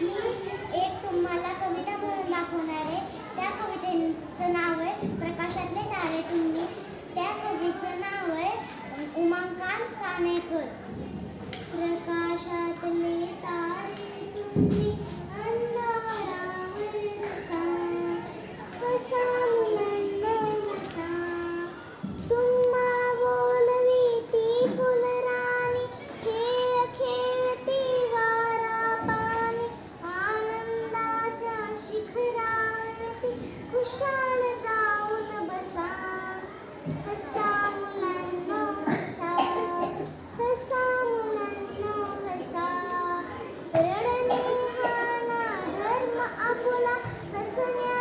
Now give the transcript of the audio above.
मी एक तुम्हाला कविता म्हणून दाखवणार आहे. त्या कवितेचं नाव आहे प्रकाशातले तारे तुम्ही. त्या कवीचं नाव आहे उमाकांत कानेकर. प्रकाशातले तारे तुम्ही अंधारावर रसा, कसा मुलांना बसा. तुम्हा बोलवीती फुलराणी, खेळ खेळती वारा पाणी. आनंदाच्या शिखरावरती खुशाल जाऊन बसा. हसा मुलांनो हसा, हसा मुलांनो हसा. रडणे हा ना धर्म आपुला, हसण्या